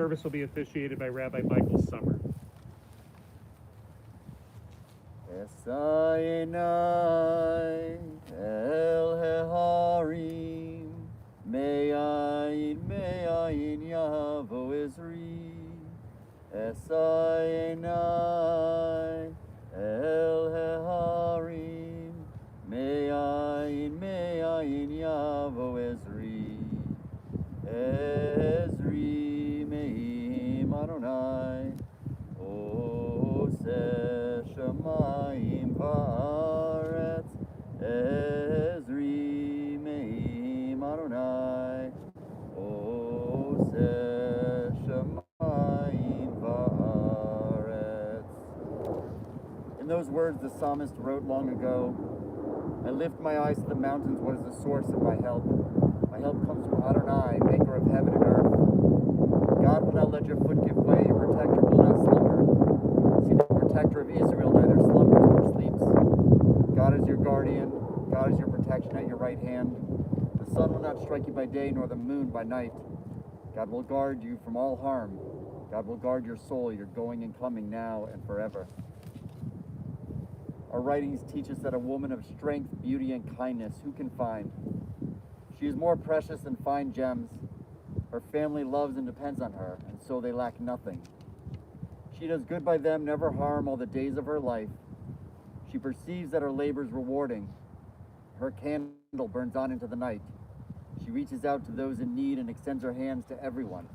service will be officiated by Rabbi Michael Summer. Esayenai el heharim me'ayin yavo Ezri. Esayenai el heharim me'ayin yavo Ezri. Ezri me'im Adonai Oseh Shamayim va'aretz. Ezri me'im Adonai Oseh Shamayim va'aretz. In those words the psalmist wrote long ago, I lift my eyes to the mountains. What is the source of my help? My help comes from Adonai, maker of heaven and earth. God will not let your foot give way. Your protector will not slumber. See, the protector of Israel neither slumbers nor sleeps. God is your guardian. God is your protection at your right hand. The sun will not strike you by day, nor the moon by night. God will guard you from all harm. God will guard your soul, your going and coming now and forever. Our writings teach us that a woman of strength, beauty, and kindness, who can find? She is more precious than fine gems. Her family loves and depends on her, and so they lack nothing. She does good by them, never harm all the days of her life. She perceives that her labor is rewarding. Her candle burns on into the night. She reaches out to those in need and extends her hands to everyone.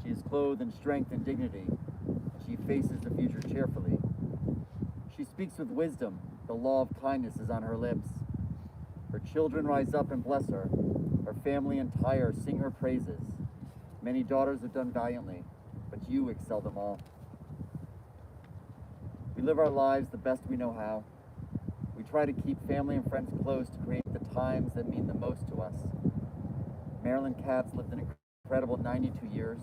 She is clothed in strength and dignity, and she faces the future cheerfully. She speaks with wisdom. The law of kindness is on her lips. Her children rise up and bless her. Her family entire sing her praises. Many daughters have done valiantly, but you excel them all. We live our lives the best we know how. We try to keep family and friends close to create the times that mean the most to us. Marilyn Katz lived an incredible 92 years.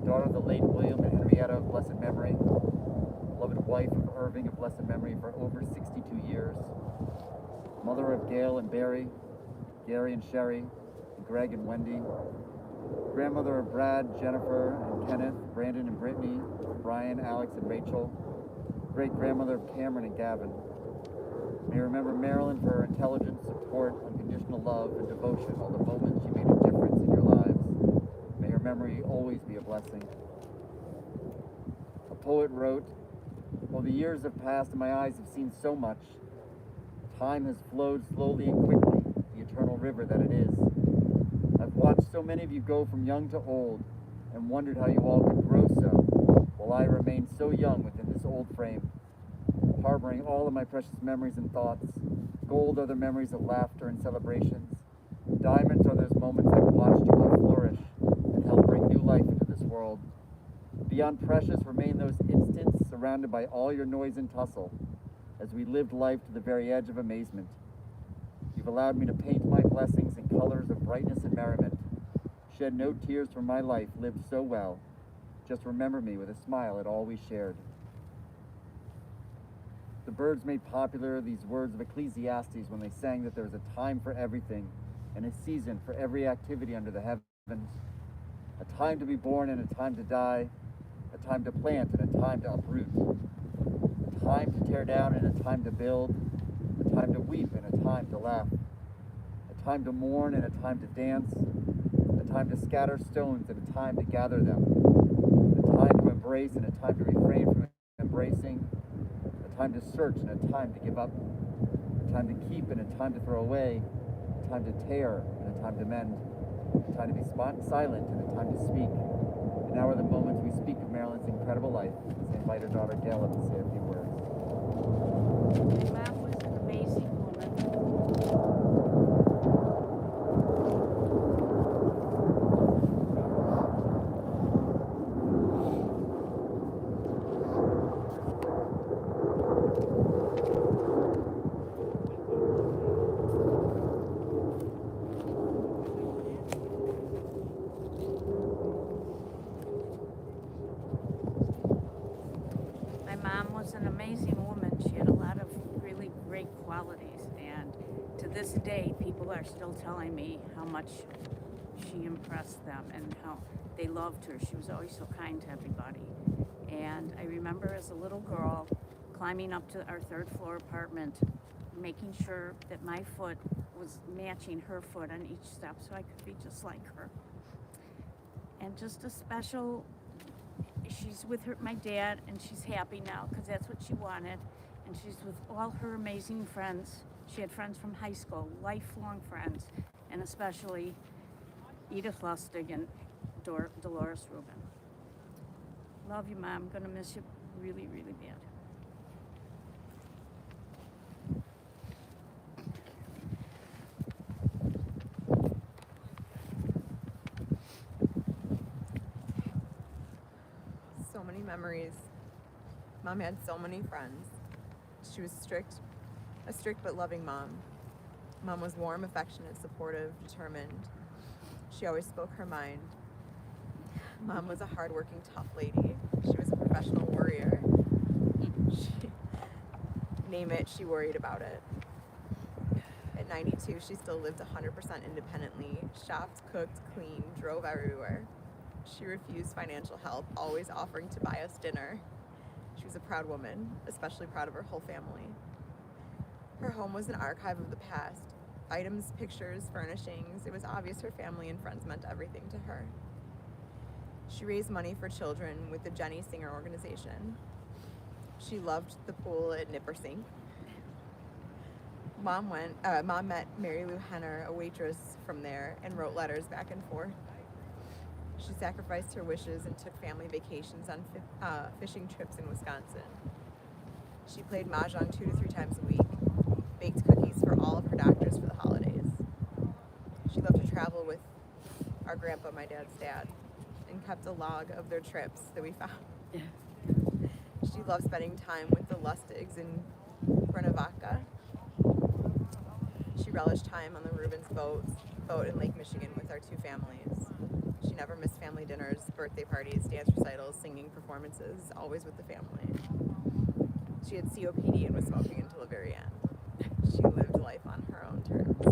Daughter of the late William and Henrietta of blessed memory. Beloved wife of Irving of blessed memory for over 62 years. Mother of Gail and Barry, Gary and Sherry, Greg and Wendy. Grandmother of Brad, Jennifer and Kenneth, Brandon and Brittany, Brian, Alex and Rachel. Great-grandmother of Cameron and Gavin. May you remember Marilyn for her intelligence, support, unconditional love, and devotion, all the moments she made a difference in your lives. May her memory always be a blessing. A poet wrote, "While the years have passed and my eyes have seen so much, time has flowed slowly and quickly, the eternal river that it is. I've watched so many of you go from young to old and wondered how you all could grow so, while I remain so young within this old frame, harboring all of my precious memories and thoughts. Gold are the memories of laughter and celebrations. Diamonds are those moments I've watched you all flourish and help bring new life into this world. Beyond precious remain those instants surrounded by all your noise and tussle, as we lived life to the very edge of amazement. You've allowed me to paint my blessings in colors of brightness and merriment. Shed no tears from my life lived so well. Just remember me with a smile at all we shared." The Byrds made popular these words of Ecclesiastes when they sang that there is a time for everything and a season for every activity under the heavens. A time to be born and a time to die, a time to plant and a time to uproot, a time to tear down and a time to build, a time to weep and a time to laugh, a time to mourn and a time to dance, a time to scatter stones and a time to gather them, a time to embrace and a time to refrain from embracing, a time to search and a time to give up, a time to keep and a time to throw away, a time to tear and a time to mend, a time to be silent and a time to speak. And now are the moments we speak of Marilyn's incredible life, as I invite her daughter Gail up to say a few words. My mom was an amazing woman. My mom was an amazing woman. She had a lot of really great qualities, and to this day, people are still telling me how much she impressed them and how they loved her. She was always so kind to everybody. And I remember as a little girl climbing up to our third floor apartment, making sure that my foot was matching her foot on each step so I could be just like her. And just a special, she's with my dad, and she's happy now because that's what she wanted. And she's with all her amazing friends. She had friends from high school, lifelong friends, and especially Edith Lustig and Dolores Rubin. Love you, Mom. I'm gonna miss you really, really bad. So many memories. Mom had so many friends. She was a strict but loving mom. Mom was warm, affectionate, supportive, determined. She always spoke her mind. Mom was a hardworking, tough lady. She was a professional warrior. Name it, she worried about it. At 92, she still lived 100% independently, shopped, cooked, cleaned, drove everywhere. She refused financial help, always offering to buy us dinner. She was a proud woman, especially proud of her whole family. Her home was an archive of the past. Items, pictures, furnishings. It was obvious her family and friends meant everything to her. She raised money for children with the Jenny Singer organization. She loved the pool at Nippersink. Mom met Mary Lou Henner, a waitress from there, and wrote letters back and forth. She sacrificed her wishes and took family vacations on fishing trips in Wisconsin. She played mahjong 2 to 3 times a week, baked cookies for all of her doctors for the holidays. She loved to travel with our grandpa, my dad's dad, and kept a log of their trips that we found. Yeah. She loved spending time with the Lustigs in Cuernavaca. She relished time on the Rubens boat in Lake Michigan with our 2 families. She never missed family dinners, birthday parties, dance recitals, singing performances, always with the family. She had COPD and was smoking until the very end. She lived life on her own terms.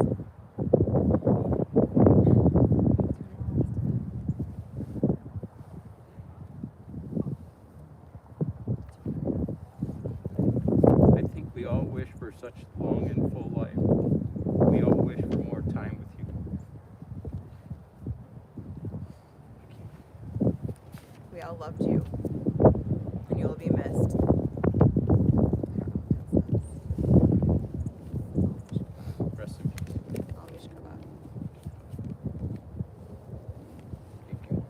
I think we all wish for such long and full life. We all wish for more time with you. We all loved you, and you will be missed. Rest in peace. Thank you.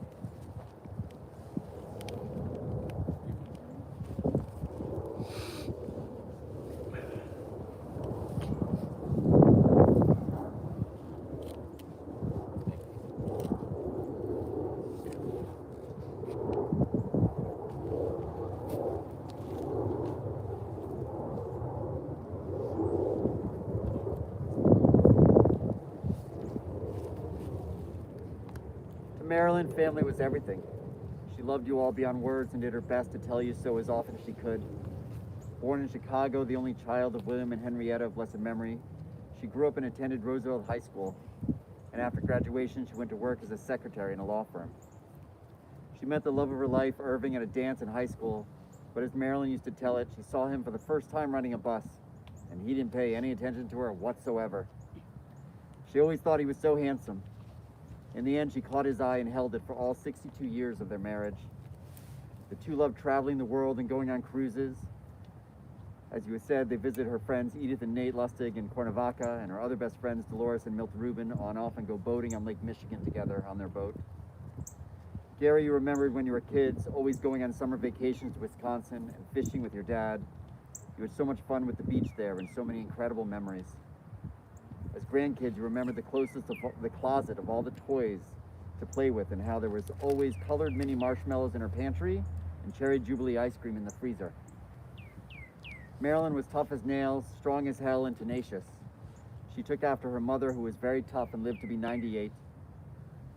To Marilyn, family was everything. She loved you all beyond words and did her best to tell you so as often as she could. Born in Chicago, the only child of William and Henrietta of blessed memory, she grew up and attended Roosevelt High School, and after graduation she went to work as a secretary in a law firm. She met the love of her life, Irving, at a dance in high school, but as Marilyn used to tell it, she saw him for the first time riding a bus, and he didn't pay any attention to her whatsoever. She always thought he was so handsome. In the end, she caught his eye and held it for all 62 years of their marriage. The 2 loved traveling the world and going on cruises. As you had said, they visited her friends Edith and Nate Lustig in Cuernavaca, and her other best friends Dolores and Milt Rubin on off and go boating on Lake Michigan together on their boat. Gary, you remembered when you were kids, always going on summer vacations to Wisconsin and fishing with your dad. You had so much fun with the beach there and so many incredible memories. As grandkids, you remembered the closest of the closet of all the toys to play with and how there was always colored mini marshmallows in her pantry and cherry Jubilee ice cream in the freezer. Marilyn was tough as nails, strong as hell, and tenacious. She took after her mother, who was very tough and lived to be 98.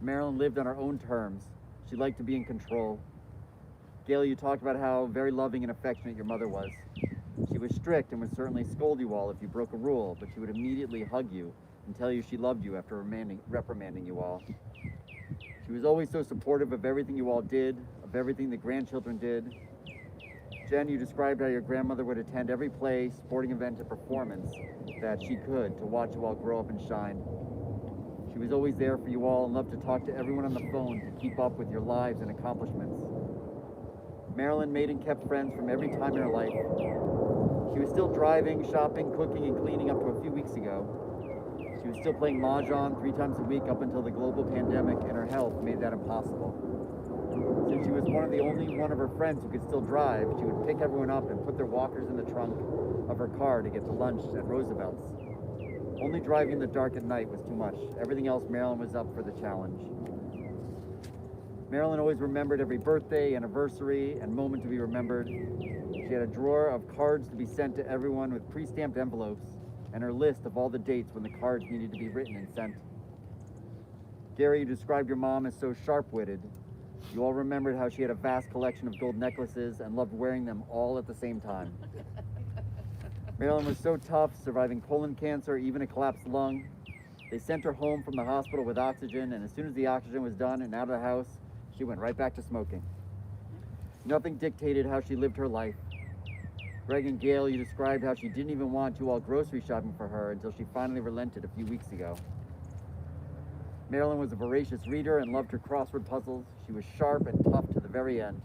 Marilyn lived on her own terms. She liked to be in control. Gail, you talked about how very loving and affectionate your mother was. She was strict and would certainly scold you all if you broke a rule, but she would immediately hug you and tell you she loved you after reprimanding you all. She was always so supportive of everything you all did, of everything the grandchildren did. Jen, you described how your grandmother would attend every play, sporting event, and performance that she could to watch you all grow up and shine. She was always there for you all and loved to talk to everyone on the phone to keep up with your lives and accomplishments. Marilyn made and kept friends from every time in her life. She was still driving, shopping, cooking, and cleaning up to a few weeks ago. She was still playing mahjong 3 times a week up until the global pandemic, and her health made that impossible. Since she was one of the only one of her friends who could still drive, she would pick everyone up and put their walkers in the trunk of her car to get to lunch at Roosevelt's. Only driving in the dark at night was too much. Everything else, Marilyn was up for the challenge. Marilyn always remembered every birthday, anniversary, and moment to be remembered. She had a drawer of cards to be sent to everyone with pre-stamped envelopes and her list of all the dates when the cards needed to be written and sent. Gary, you described your mom as so sharp-witted. You all remembered how she had a vast collection of gold necklaces and loved wearing them all at the same time. Marilyn was so tough, surviving colon cancer, even a collapsed lung. They sent her home from the hospital with oxygen, and as soon as the oxygen was done and out of the house, she went right back to smoking. Nothing dictated how she lived her life. Greg and Gail, you described how she didn't even want you all grocery shopping for her until she finally relented a few weeks ago. Marilyn was a voracious reader and loved her crossword puzzles. She was sharp and tough to the very end.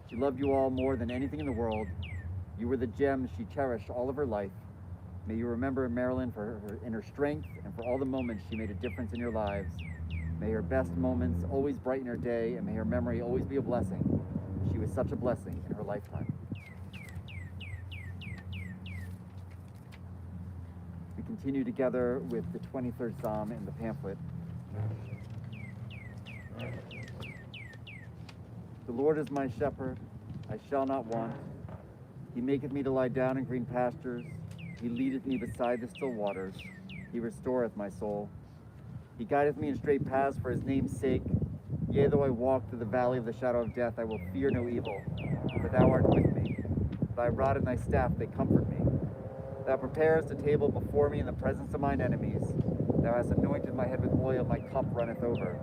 She loved you all more than anything in the world. You were the gems she cherished all of her life. May you remember Marilyn for her inner strength and for all the moments she made a difference in your lives. May her best moments always brighten her day, and may her memory always be a blessing. She was such a blessing in her lifetime. We continue together with the 23rd Psalm in the pamphlet. The Lord is my shepherd, I shall not want. He maketh me to lie down in green pastures. He leadeth me beside the still waters. He restoreth my soul. He guideth me in straight paths for his name's sake. Yea, though I walk through the valley of the shadow of death, I will fear no evil, for thou art with me. Thy rod and thy staff, they comfort me. Thou preparest a table before me in the presence of mine enemies. Thou hast anointed my head with oil, my cup runneth over.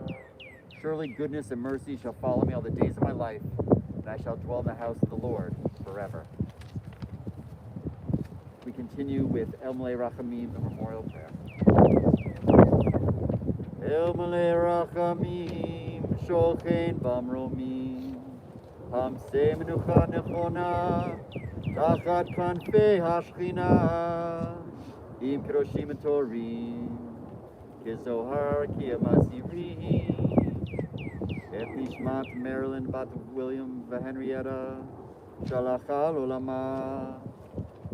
Surely goodness and mercy shall follow me all the days of my life, and I shall dwell in the house of the Lord forever. We continue with El Malei Rachamim, the memorial prayer. El Malei Rachamim, Shochen Bamromim, Hamse Menucha Nechona, Tachat Kanfei Hashchina, Im Kedoshim Torim, Kizohar Kiamasirim, Et Nishmat Marilyn Bat William Henrietta, Shalachal Olama,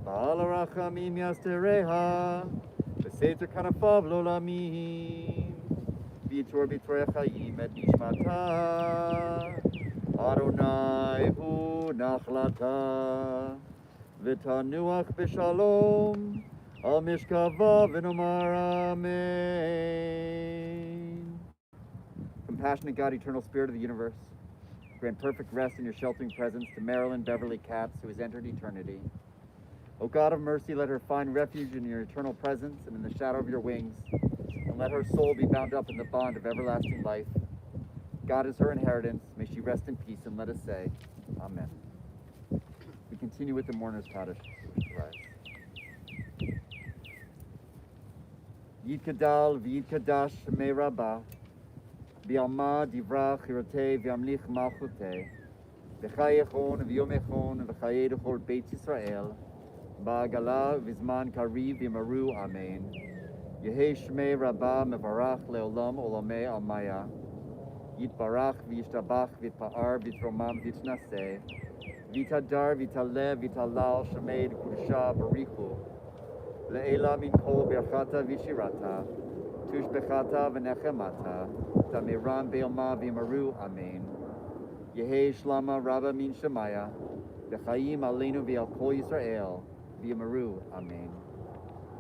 Ba'al Rachamim Yastereha, V'Seter Kanafav Lolamim, V'Yitor B'Torei Chaim Et Nishmata, Adonai Hu Nachlata, V'Tanuach B'Shalom, Al Mishkava V'Nomar Amen. Compassionate God, eternal spirit of the universe, grant perfect rest in your sheltering presence to Marilyn Beverly Katz, who has entered eternity. O God of mercy, let her find refuge in your eternal presence and in the shadow of your wings, and let her soul be bound up in the bond of everlasting life. God is her inheritance. May she rest in peace, and let us say, Amen. We continue with the mourner's Kaddish. Yitkadal v'yitkadash me rabbah, v'yalma divra chirotei v'yamlich malchutei, v'chayechon v'yomechon v'chayei d'chol Beit Yisrael, ba'agala v'zman kariv v'yimaru amen. Yehei shmei rabbah mevarach leolam olamei almaya, yitbarach v'yishtabach v'yitpa'ar v'yitromam v'yitnaseh, v'yitadar v'yitalev v'yitalal shemei d'kudusha barichu, Le'ela min kol berchata v'shirata, tushbechata v'nechemata, tamiram be'ilma v'yimaru amen. Yehei shlama rabba min shemaya, v'chayim aleinu v'al kol Yisrael, v'yimaru amen.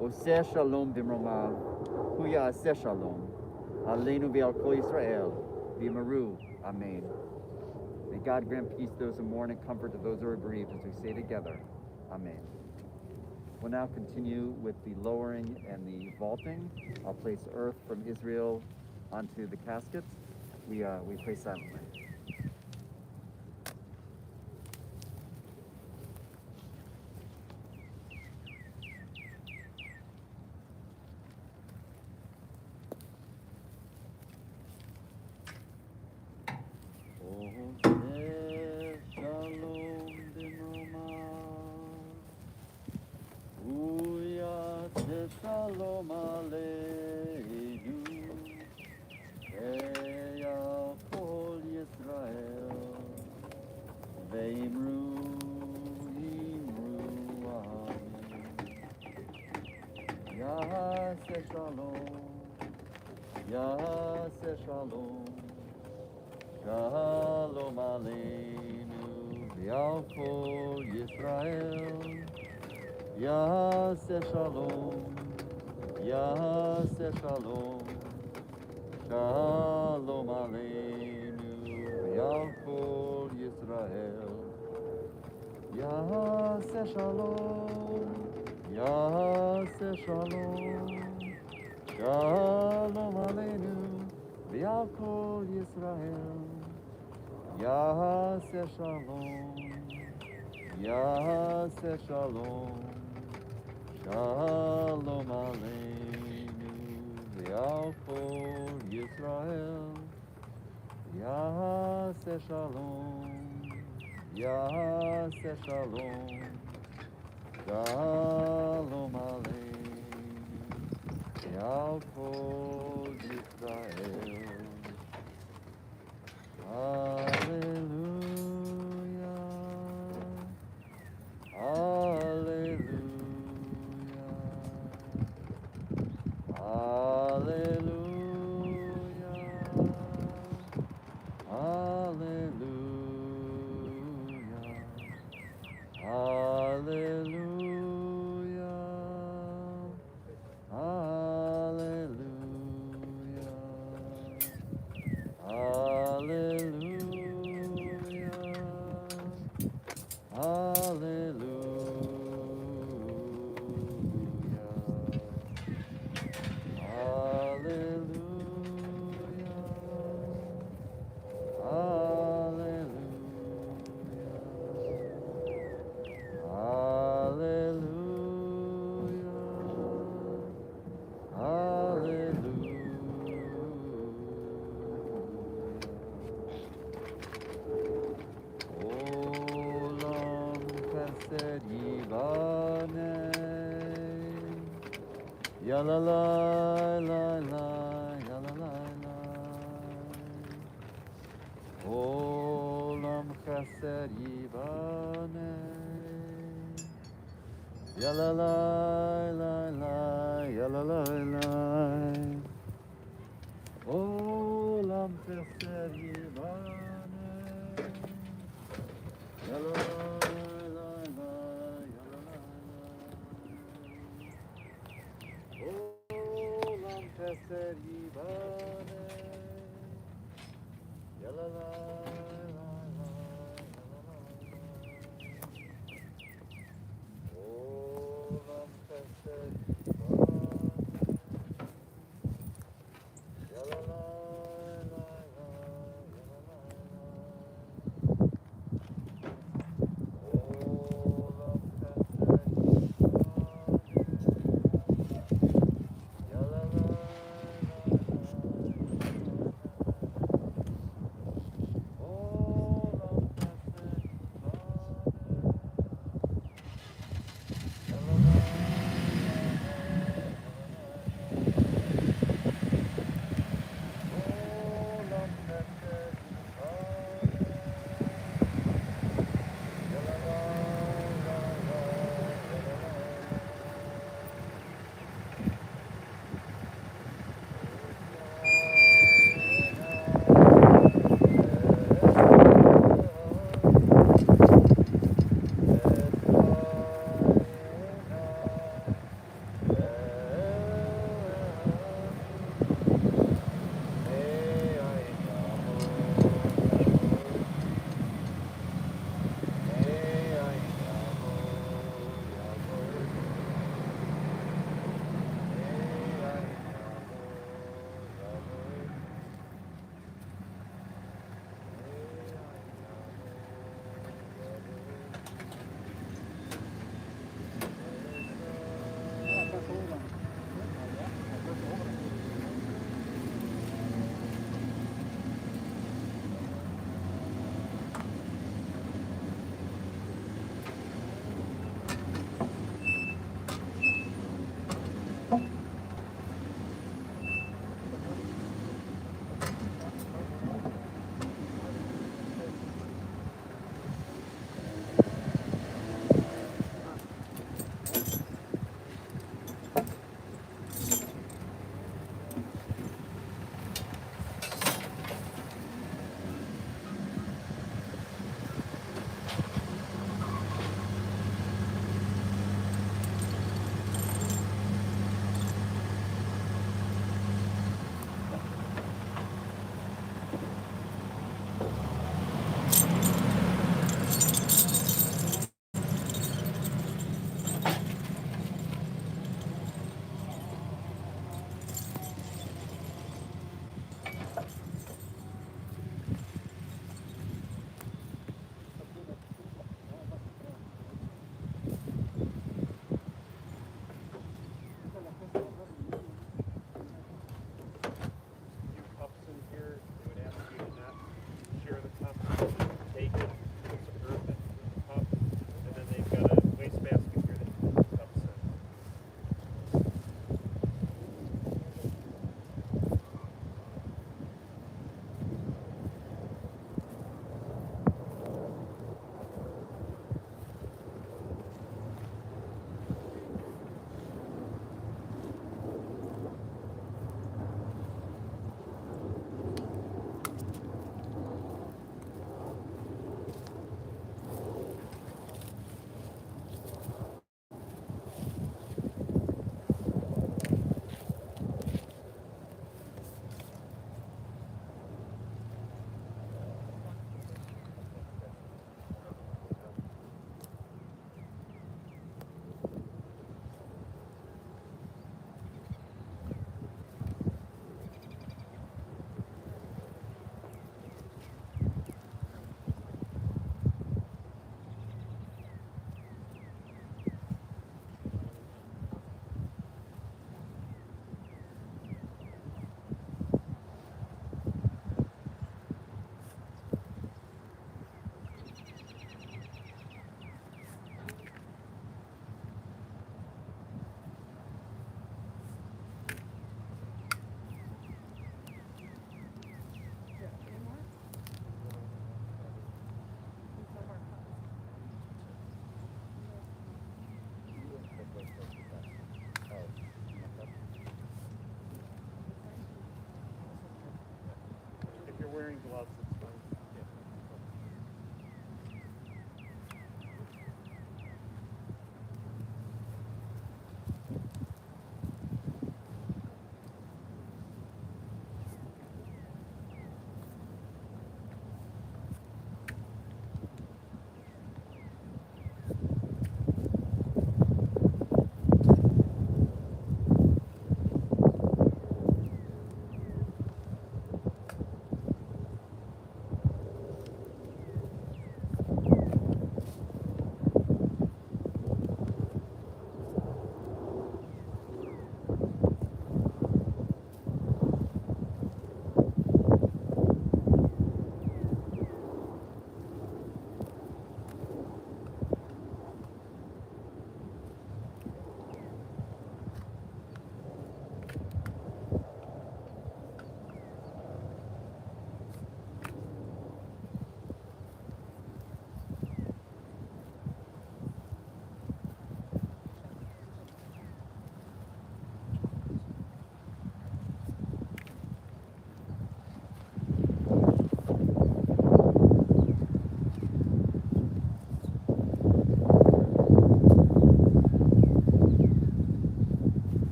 Oseh shalom b'mromav, huya aseh shalom, aleinu v'al kol Yisrael, v'yimaru amen. May God grant peace to those who mourn and comfort to those who are bereaved, as we say together, amen. We'll now continue with the lowering and the vaulting. I'll place earth from Israel onto the caskets. we pray silently. Shalom Aleinu, Eya Kol Yisrael, Ve'imru Amen. Yaseh Shalom, Shalom Aleinu, Ve'al Kol Yisrael, Yaseh Shalom, Shalom Aleinu, Ve'al Kol Yisrael. Yaseh Shalom, Shalom Aleinu, Ve'al Kol Yisrael. Yaseh Shalom, Shalom Aleinu, Ve'al Kol Yisrael. Yaseh Shalom, Shalom Aleinu, Ve'al Kol Yisrael. Hallelujah, Hallelujah, Hallelujah, Hallelujah, Hallelujah, Hallelujah, Hallelujah, Olam chesed yivaneh, yalalai lai lai, yalalai lai. Olam chesed yivaneh, yalalai lai lai, yalalai lai. Olam chesed yivaneh, yalalai lai lai, yalalai lai. Olam chesed yivaneh, yalalai lai lai, yalalai lai. Olam chesed